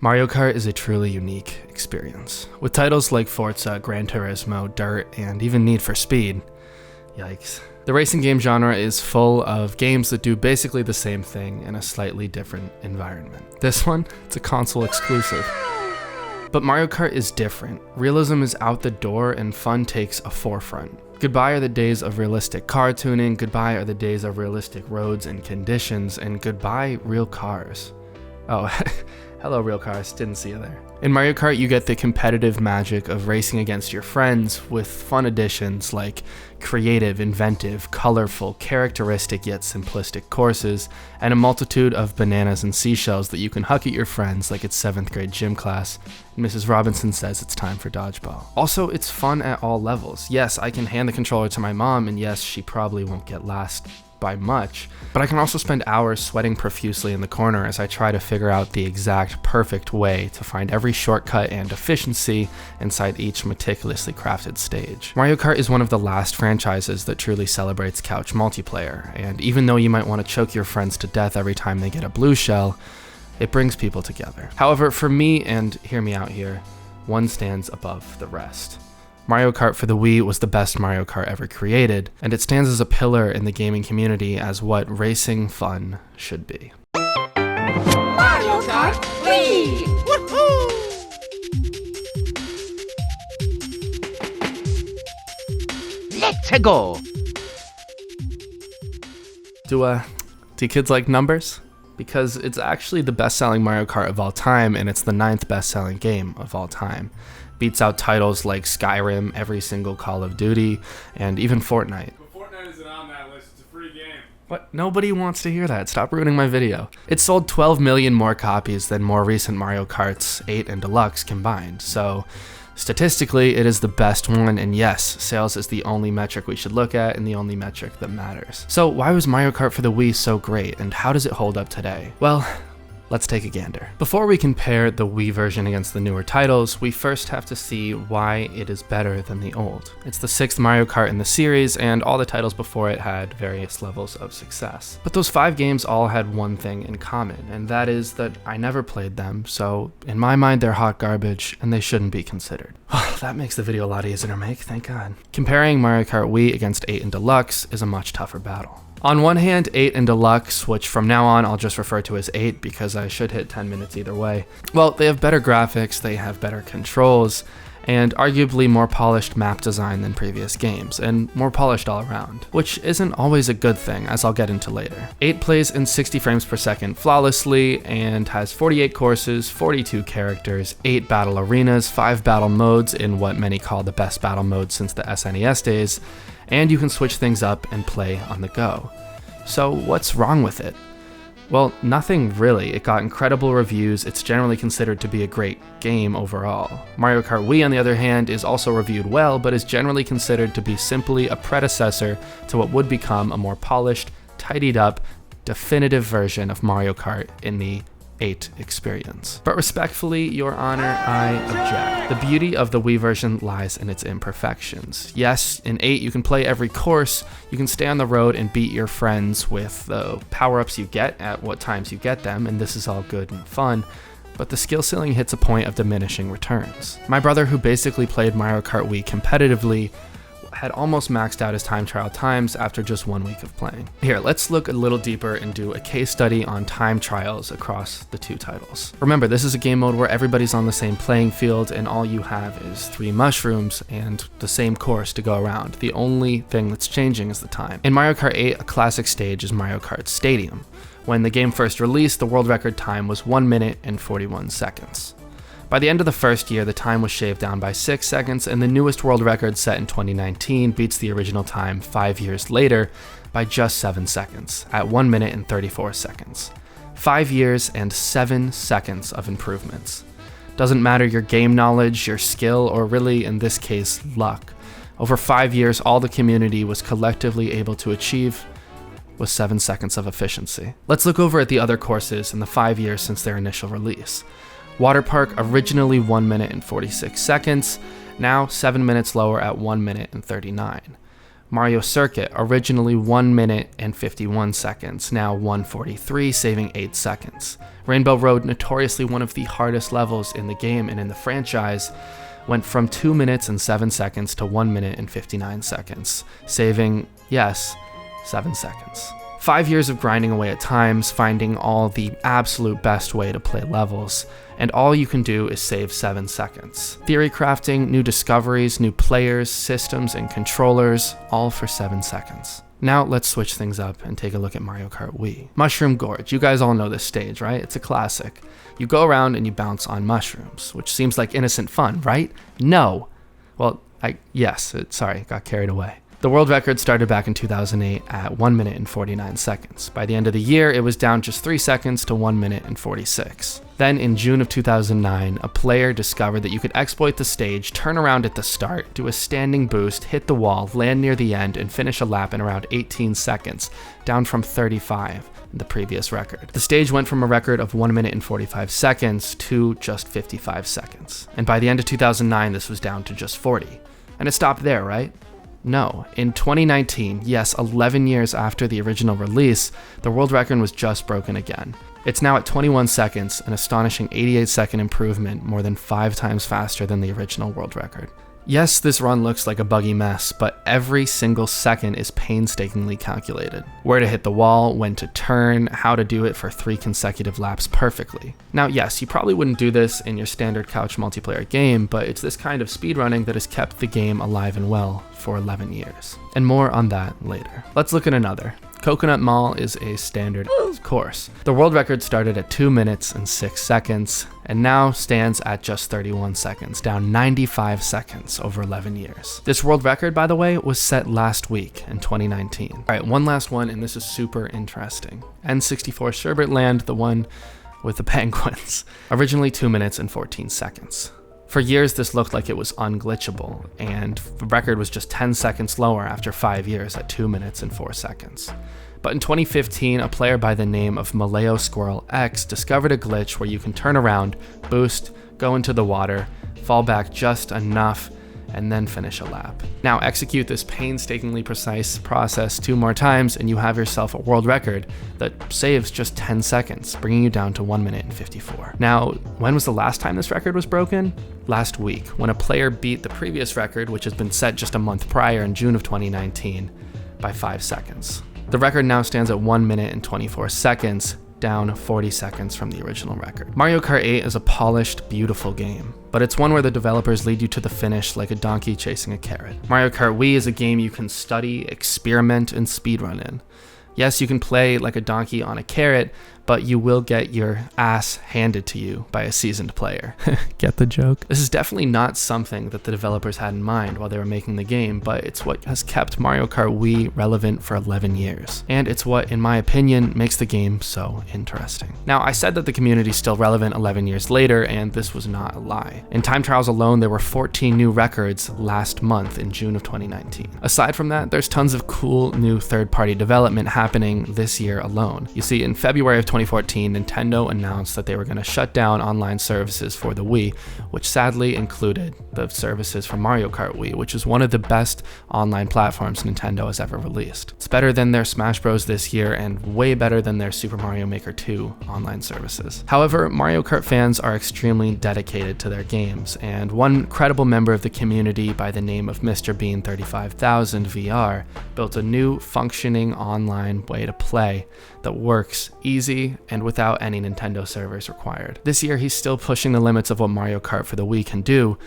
Mario Kart is a truly unique experience. With titles like Forza, Gran Turismo, Dirt, and even Need for Speed. Yikes. The racing game genre is full of games that do basically the same thing in a slightly different environment. This one, it's a console exclusive. But Mario Kart is different. Realism is out the door and fun takes a forefront. Goodbye are the days of realistic car tuning, goodbye are the days of realistic roads and conditions, and goodbye real cars. Oh, hello real cars, didn't see you there. In Mario Kart, you get the competitive magic of racing against your friends with fun additions like creative, inventive, colorful, characteristic yet simplistic courses, and a multitude of bananas and seashells that you can huck at your friends like it's 7th grade gym class. And Mrs. Robinson says it's time for dodgeball. Also, it's fun at all levels. Yes, I can hand the controller to my mom, and yes, she probably won't get last by much, but I can also spend hours sweating profusely in the corner as I try to figure out the exact perfect way to find every shortcut and efficiency inside each meticulously crafted stage. Mario Kart is one of the last franchises that truly celebrates couch multiplayer, and even though you might want to choke your friends to death every time they get a blue shell, it brings people together. However, for me, and hear me out here, one stands above the rest. Mario Kart for the Wii was the best Mario Kart ever created, and it stands as a pillar in the gaming community as what racing fun should be. Mario Kart Wii! Woohoo! Let's go! Do kids like numbers? Because it's actually the best-selling Mario Kart of all time, and it's the 9th best-selling game of all time. Beats out titles like Skyrim, every single Call of Duty, and even Fortnite. But Fortnite isn't on that list, it's a free game. What? Nobody wants to hear that. Stop ruining my video. It sold 12 million more copies than more recent Mario Karts 8 and Deluxe combined, so statistically it is the best one, and yes, sales is the only metric we should look at and the only metric that matters. So why was Mario Kart for the Wii so great, and how does it hold up today? Well, let's take a gander. Before we compare the Wii version against the newer titles, we first have to see why it is better than the old. It's the 6th Mario Kart in the series, and all the titles before it had various levels of success. But those 5 games all had one thing in common, and that is that I never played them, so in my mind they're hot garbage, and they shouldn't be considered. That makes the video a lot easier to make, thank God. Comparing Mario Kart Wii against 8 and Deluxe is a much tougher battle. On one hand, 8 and Deluxe, which from now on I'll just refer to as 8 because I should hit 10 minutes either way, well, they have better graphics, they have better controls, and arguably more polished map design than previous games, and more polished all around, which isn't always a good thing, as I'll get into later. 8 plays in 60 frames per second flawlessly, and has 48 courses, 42 characters, 8 battle arenas, 5 battle modes in what many call the best battle mode since the SNES days, and you can switch things up and play on the go. So what's wrong with it? Well, nothing really. It got incredible reviews, it's generally considered to be a great game overall. Mario Kart Wii, on the other hand, is also reviewed well, but is generally considered to be simply a predecessor to what would become a more polished, tidied up, definitive version of Mario Kart in the 8 experience. But respectfully, Your Honor, I object. The beauty of the Wii version lies in its imperfections. Yes, in 8 you can play every course, you can stay on the road and beat your friends with the power-ups you get at what times you get them, and this is all good and fun, but the skill ceiling hits a point of diminishing returns. My brother, who basically played Mario Kart Wii competitively, had almost maxed out his time trial times after just 1 week of playing. Here, let's look a little deeper and do a case study on time trials across the 2 titles. Remember, this is a game mode where everybody's on the same playing field and all you have is 3 mushrooms and the same course to go around. The only thing that's changing is the time. In Mario Kart 8, a classic stage is Mario Kart Stadium. When the game first released, the world record time was 1 minute and 41 seconds. By the end of the first year, the time was shaved down by 6 seconds, and the newest world record set in 2019 beats the original time 5 years later by just 7 seconds, at 1 minute and 34 seconds. 5 years and 7 seconds of improvements. Doesn't matter your game knowledge, your skill, or really, in this case, luck. Over 5 years, all the community was collectively able to achieve was 7 seconds of efficiency. Let's look over at the other courses in the 5 years since their initial release. Water Park, originally 1 minute and 46 seconds, now 7 minutes lower at 1 minute and 39. Mario Circuit, originally 1 minute and 51 seconds, now 1:43, saving 8 seconds. Rainbow Road, notoriously one of the hardest levels in the game and in the franchise, went from 2 minutes and 7 seconds to 1 minute and 59 seconds, saving, yes, 7 seconds. 5 years of grinding away at times, finding all the absolute best way to play levels, and all you can do is save 7 seconds. Theory crafting, new discoveries, new players, systems, and controllers, all for 7 seconds. Now let's switch things up and take a look at Mario Kart Wii. Mushroom Gorge, you guys all know this stage, right? It's a classic. You go around and you bounce on mushrooms, which seems like innocent fun, right? No. Well, sorry, got carried away. The world record started back in 2008 at 1 minute and 49 seconds. By the end of the year, it was down just 3 seconds to 1 minute and 46. Then in June of 2009, a player discovered that you could exploit the stage, turn around at the start, do a standing boost, hit the wall, land near the end, and finish a lap in around 18 seconds, down from 35. The previous record. The stage went from a record of 1 minute and 45 seconds to just 55 seconds. And by the end of 2009, this was down to just 40. And it stopped there, right? No. In 2019, yes, 11 years after the original release, the world record was just broken again. It's now at 21 seconds, an astonishing 88-second improvement, more than 5 times faster than the original world record. Yes, this run looks like a buggy mess, but every single second is painstakingly calculated. Where to hit the wall, when to turn, how to do it for 3 consecutive laps perfectly. Now, yes, you probably wouldn't do this in your standard couch multiplayer game, but it's this kind of speedrunning that has kept the game alive and well for 11 years. And more on that later. Let's look at another. Coconut Mall is a standard course. The world record started at 2 minutes and 6 seconds, and now stands at just 31 seconds, down 95 seconds over 11 years. This world record, by the way, was set last week in 2019. All right, one last one, and this is super interesting. N64 Sherbet Land, the one with the penguins. Originally 2 minutes and 14 seconds. For years, this looked like it was unglitchable, and the record was just 10 seconds lower after 5 years at 2 minutes and 4 seconds. But in 2015, a player by the name of Maleo Squirrel X discovered a glitch where you can turn around, boost, go into the water, fall back just enough, and then finish a lap. Now execute this painstakingly precise process 2 more times and you have yourself a world record that saves just 10 seconds, bringing you down to 1 minute and 54. Now, when was the last time this record was broken? Last week, when a player beat the previous record, which has been set just a month prior in June of 2019, by 5 seconds. The record now stands at 1 minute and 24 seconds, down 40 seconds from the original record. Mario Kart 8 is a polished, beautiful game, but it's one where the developers lead you to the finish like a donkey chasing a carrot. Mario Kart Wii is a game you can study, experiment, and speedrun in. Yes, you can play like a donkey on a carrot, but you will get your ass handed to you by a seasoned player. Get the joke? This is definitely not something that the developers had in mind while they were making the game, but it's what has kept Mario Kart Wii relevant for 11 years. And it's what, in my opinion, makes the game so interesting. Now, I said that the community is still relevant 11 years later, and this was not a lie. In time trials alone, there were 14 new records last month in June of 2019. Aside from that, there's tons of cool new third-party development happening this year alone. You see, in February of 2014, Nintendo announced that they were going to shut down online services for the Wii, which sadly included the services for Mario Kart Wii, which is one of the best online platforms Nintendo has ever released. It's better than their Smash Bros. This year and way better than their Super Mario Maker 2 online services. However, Mario Kart fans are extremely dedicated to their games, and one credible member of the community by the name of Mr. Bean 35000 VR built a new functioning online way to play that works easy and without any Nintendo servers required. This year, he's still pushing the limits of what Mario Kart for the Wii can do.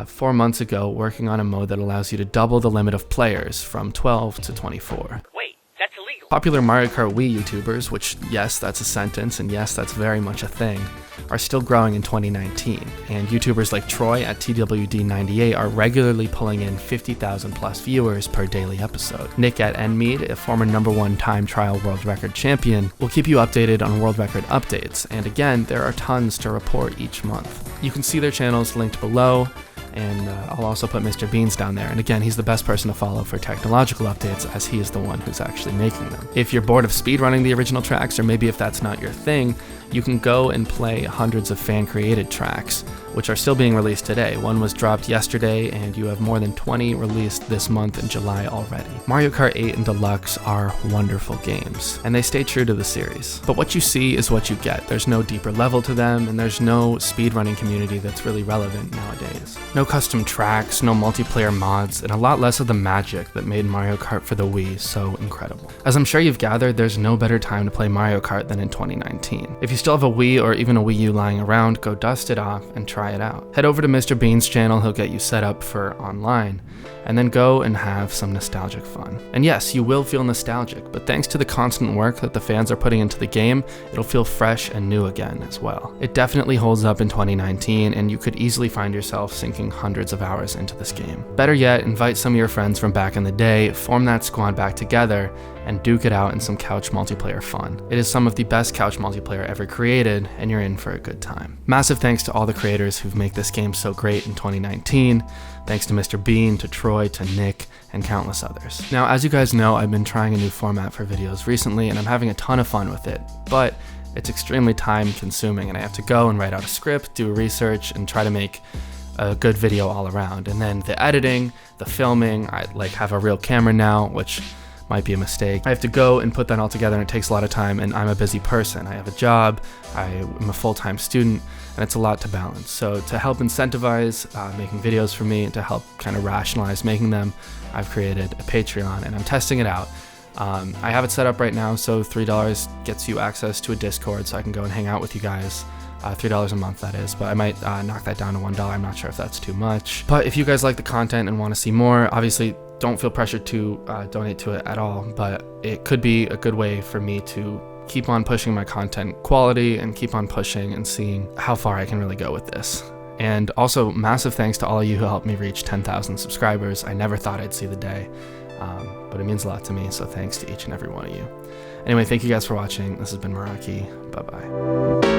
4 months ago, working on a mode that allows you to double the limit of players from 12 to 24. Wait, that's illegal. Popular Mario Kart Wii YouTubers, which yes, that's a sentence, and yes, that's very much a thing, are still growing in 2019, and YouTubers like Troy at TWD98 are regularly pulling in 50,000 plus viewers per daily episode. Nick at Nmead, a former #1 time trial world record champion, will keep you updated on world record updates, and again, there are tons to report each month. You can see their channels linked below, and I'll also put Mr. Beans down there. And again, he's the best person to follow for technological updates, as he is the one who's actually making them. If you're bored of speedrunning the original tracks, or maybe if that's not your thing, you can go and play hundreds of fan-created tracks, which are still being released today. One was dropped yesterday, and you have more than 20 released this month in July already. Mario Kart 8 and Deluxe are wonderful games, and they stay true to the series. But what you see is what you get. There's no deeper level to them, and there's no speedrunning community that's really relevant nowadays. No custom tracks, no multiplayer mods, and a lot less of the magic that made Mario Kart for the Wii so incredible. As I'm sure you've gathered, there's no better time to play Mario Kart than in 2019. If you still have a Wii or even a Wii U lying around, go dust it off and try it out. Head over to Mr. Bean's channel, he'll get you set up for online, and then go and have some nostalgic fun. And yes, you will feel nostalgic, but thanks to the constant work that the fans are putting into the game, it'll feel fresh and new again as well. It definitely holds up in 2019, and you could easily find yourself sinking hundreds of hours into this game. Better yet, invite some of your friends from back in the day, form that squad back together, and duke it out in some couch multiplayer fun. It is some of the best couch multiplayer ever created, and you're in for a good time. Massive thanks to all the creators who've made this game so great in 2019. Thanks to Mr. Bean, to Troy, to Nick, and countless others. Now, as you guys know, I've been trying a new format for videos recently, and I'm having a ton of fun with it, but it's extremely time consuming, and I have to go and write out a script, do research, and try to make a good video all around. And then the editing, the filming, I have a real camera now, which might be a mistake. I have to go and put that all together, and it takes a lot of time, and I'm a busy person. I have a job, I'm a full-time student, and it's a lot to balance. So to help incentivize making videos for me and to help kind of rationalize making them, I've created a Patreon, and I'm testing it out. I have it set up right now, so $3 gets you access to a Discord, so I can go and hang out with you guys. $3 a month, that is, but I might knock that down to $1. I'm not sure if that's too much. But if you guys like the content and want to see more, obviously don't feel pressured to donate to it at all, but it could be a good way for me to keep on pushing my content quality and keep on pushing and seeing how far I can really go with this. And also, massive thanks to all of you who helped me reach 10,000 subscribers. I never thought I'd see the day, but it means a lot to me, so thanks to each and every one of you. Anyway, thank you guys for watching. This has been Meraki. Bye-bye.